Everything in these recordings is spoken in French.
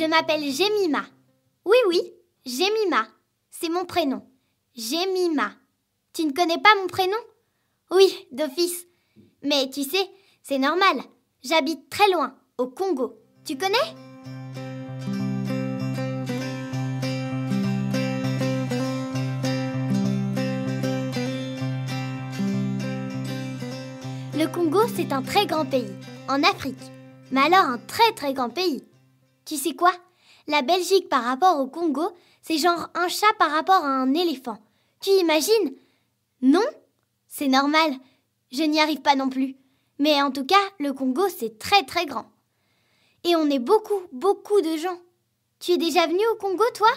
m'appelle Jemima. Oui, Jemima. C'est mon prénom. Jemima. Tu ne connais pas mon prénom? Oui, d'office. Mais tu sais, c'est normal. J'habite très loin, au Congo. Tu connais? Le Congo, c'est un très grand pays, en Afrique. Mais alors un très très grand pays. Tu sais quoi? La Belgique par rapport au Congo, c'est genre un chat par rapport à un éléphant. Tu imagines? Non? C'est normal. Je n'y arrive pas non plus. Mais en tout cas, le Congo, c'est très très grand. Et on est beaucoup, beaucoup de gens. Tu es déjà venu au Congo, toi?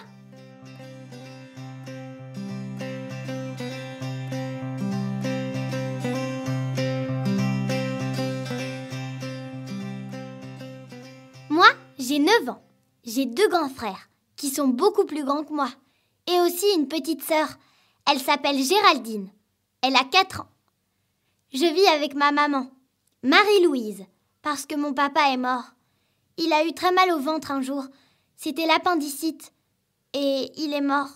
Moi, j'ai 9 ans. J'ai 2 grands frères, qui sont beaucoup plus grands que moi. Et aussi une petite sœur. Elle s'appelle Géraldine. Elle a 4 ans. Je vis avec ma maman, Marie-Louise, parce que mon papa est mort. Il a eu très mal au ventre un jour. C'était l'appendicite. Et il est mort.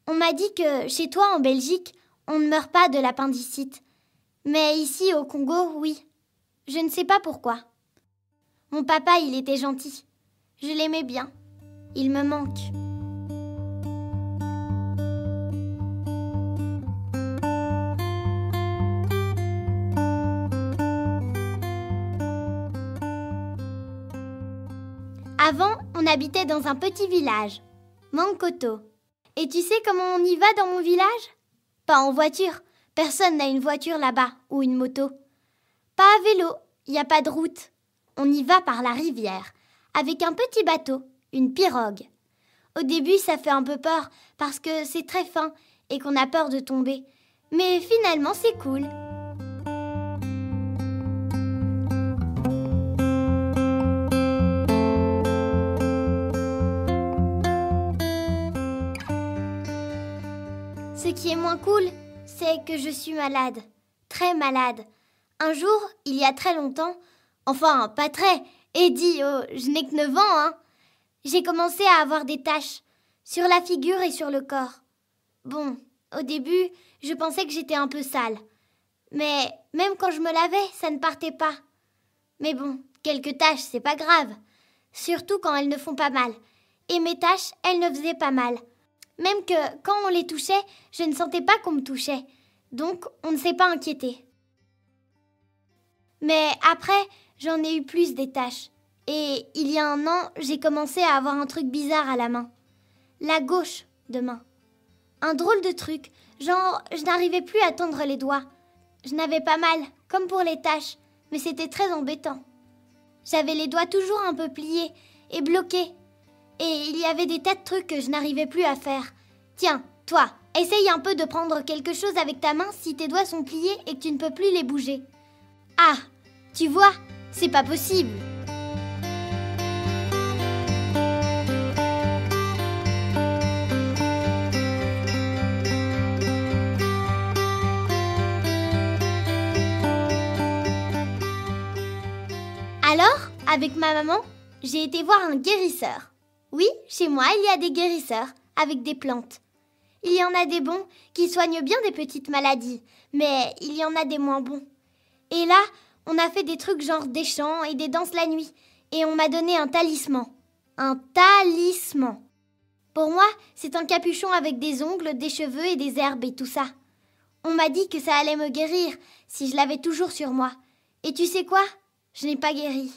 On m'a dit que chez toi, en Belgique, on ne meurt pas de l'appendicite. Mais ici, au Congo, oui. Je ne sais pas pourquoi. Mon papa, il était gentil. Je l'aimais bien. Il me manque. Avant, on habitait dans un petit village, Mankoto. Et tu sais comment on y va dans mon village? Pas en voiture. Personne n'a une voiture là-bas ou une moto. Pas à vélo, il n'y a pas de route. On y va par la rivière, avec un petit bateau, une pirogue. Au début, ça fait un peu peur parce que c'est très fin et qu'on a peur de tomber. Mais finalement, c'est cool. Ce qui est moins cool, c'est que je suis malade. Très malade. Un jour, il y a très longtemps, enfin, pas très, Eddie, oh, je n'ai que 9 ans, hein. J'ai commencé à avoir des taches, sur la figure et sur le corps. Bon, au début, je pensais que j'étais un peu sale. Mais même quand je me lavais, ça ne partait pas. Mais bon, quelques taches, c'est pas grave. Surtout quand elles ne font pas mal. Et mes taches, elles ne faisaient pas mal. Même que quand on les touchait, je ne sentais pas qu'on me touchait. Donc, on ne s'est pas inquiété. Mais après, j'en ai eu plus des taches. Et il y a 1 an, j'ai commencé à avoir un truc bizarre à la main. La gauche de main. Un drôle de truc, genre je n'arrivais plus à tendre les doigts. Je n'avais pas mal, comme pour les taches, mais c'était très embêtant. J'avais les doigts toujours un peu pliés et bloqués. Et il y avait des tas de trucs que je n'arrivais plus à faire. Tiens, toi, essaye un peu de prendre quelque chose avec ta main si tes doigts sont pliés et que tu ne peux plus les bouger. Ah, tu vois, c'est pas possible. Alors, avec ma maman, j'ai été voir un guérisseur. Oui, chez moi, il y a des guérisseurs avec des plantes. Il y en a des bons qui soignent bien des petites maladies, mais il y en a des moins bons. Et là, on a fait des trucs genre des chants et des danses la nuit, et on m'a donné un talisman. Un talisman. Pour moi, c'est un capuchon avec des ongles, des cheveux et des herbes et tout ça. On m'a dit que ça allait me guérir si je l'avais toujours sur moi. Et tu sais quoi? Je n'ai pas guéri.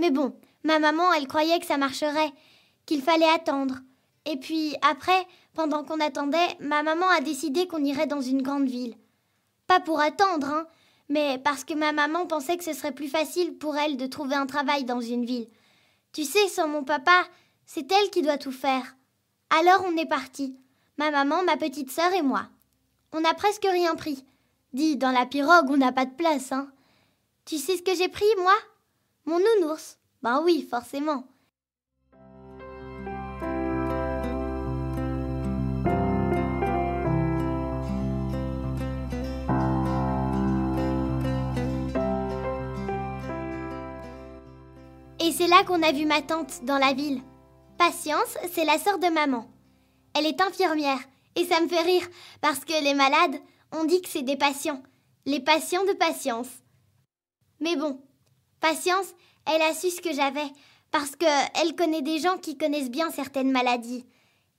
Mais bon, ma maman, elle croyait que ça marcherait, qu'il fallait attendre. Et puis après, pendant qu'on attendait, ma maman a décidé qu'on irait dans une grande ville. Pas pour attendre, hein, mais parce que ma maman pensait que ce serait plus facile pour elle de trouver un travail dans une ville. Tu sais, sans mon papa, c'est elle qui doit tout faire. Alors on est partis. Ma maman, ma petite sœur et moi. On n'a presque rien pris. Dis, dans la pirogue, on n'a pas de place, hein. Tu sais ce que j'ai pris, moi? Mon nounours. Ben oui, forcément. Et c'est là qu'on a vu ma tante dans la ville. Patience, c'est la sœur de maman. Elle est infirmière et ça me fait rire parce que les malades, on dit que c'est des patients. Les patients de patience. Mais bon, Patience, elle a su ce que j'avais parce qu'elle connaît des gens qui connaissent bien certaines maladies.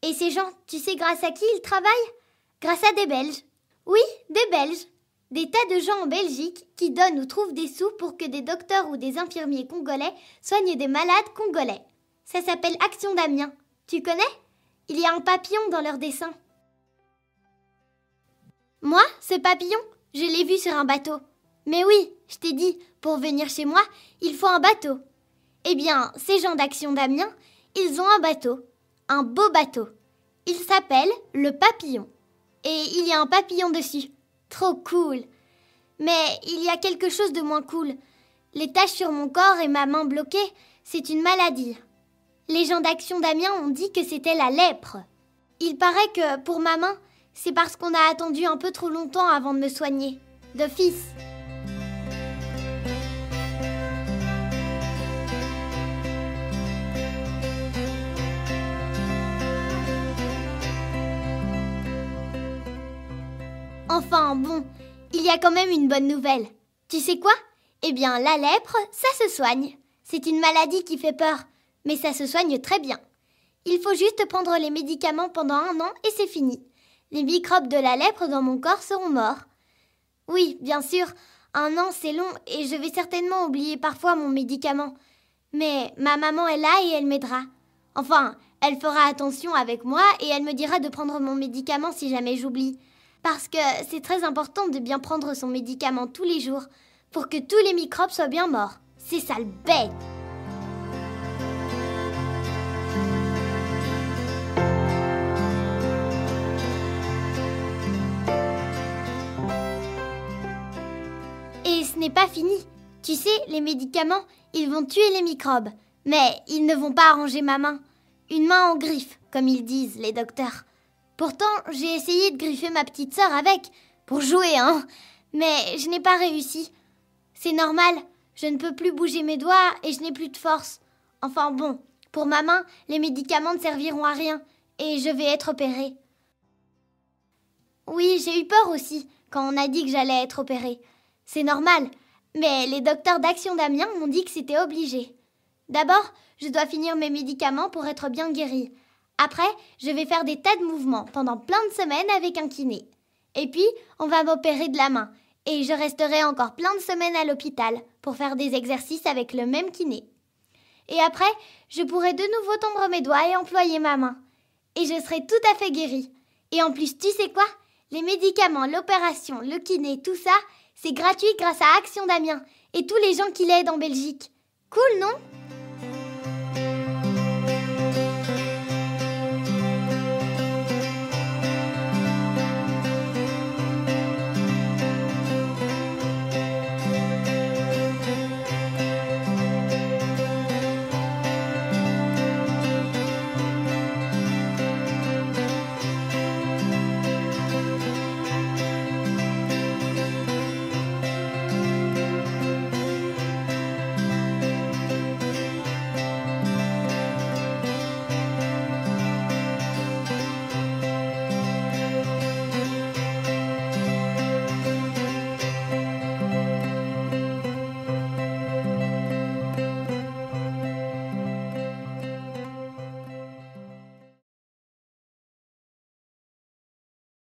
Et ces gens, tu sais grâce à qui ils travaillent? Grâce à des Belges. Oui, des Belges. Des tas de gens en Belgique qui donnent ou trouvent des sous pour que des docteurs ou des infirmiers congolais soignent des malades congolais. Ça s'appelle Action d'Amiens. Tu connais? Il y a un papillon dans leur dessin. Moi, ce papillon, je l'ai vu sur un bateau. Mais oui, je t'ai dit, pour venir chez moi, il faut un bateau. Eh bien, ces gens d'Action d'Amiens, ils ont un bateau. Un beau bateau. Il s'appelle le Papillon. Et il y a un papillon dessus. Trop cool. Mais il y a quelque chose de moins cool. Les taches sur mon corps et ma main bloquée, c'est une maladie. Les gens d'Action d'Amiens ont dit que c'était la lèpre. Il paraît que, pour ma main, c'est parce qu'on a attendu un peu trop longtemps avant de me soigner. D'office. Enfin, bon, il y a quand même une bonne nouvelle. Tu sais quoi? Eh bien, la lèpre, ça se soigne. C'est une maladie qui fait peur, mais ça se soigne très bien. Il faut juste prendre les médicaments pendant 1 an et c'est fini. Les microbes de la lèpre dans mon corps seront morts. Oui, bien sûr, 1 an c'est long et je vais certainement oublier parfois mon médicament. Mais ma maman est là et elle m'aidera. Enfin, elle fera attention avec moi et elle me dira de prendre mon médicament si jamais j'oublie. Parce que c'est très important de bien prendre son médicament tous les jours pour que tous les microbes soient bien morts. C'est ça le bête. Et ce n'est pas fini. Tu sais, les médicaments, ils vont tuer les microbes. Mais ils ne vont pas arranger ma main. Une main en griffe, comme ils disent les docteurs. Pourtant, j'ai essayé de griffer ma petite sœur avec, pour jouer, hein. Mais je n'ai pas réussi. C'est normal, je ne peux plus bouger mes doigts et je n'ai plus de force. Enfin bon, pour ma main, les médicaments ne serviront à rien et je vais être opérée. Oui, j'ai eu peur aussi quand on a dit que j'allais être opérée. C'est normal, mais les docteurs d'Action d'Amiens m'ont dit que c'était obligé. D'abord, je dois finir mes médicaments pour être bien guérie. Après, je vais faire des tas de mouvements pendant plein de semaines avec un kiné. Et puis, on va m'opérer de la main. Et je resterai encore plein de semaines à l'hôpital pour faire des exercices avec le même kiné. Et après, je pourrai de nouveau tendre mes doigts et employer ma main. Et je serai tout à fait guérie. Et en plus, tu sais quoi? Les médicaments, l'opération, le kiné, tout ça, c'est gratuit grâce à Action d'Amiens et tous les gens qui l'aident en Belgique. Cool, non?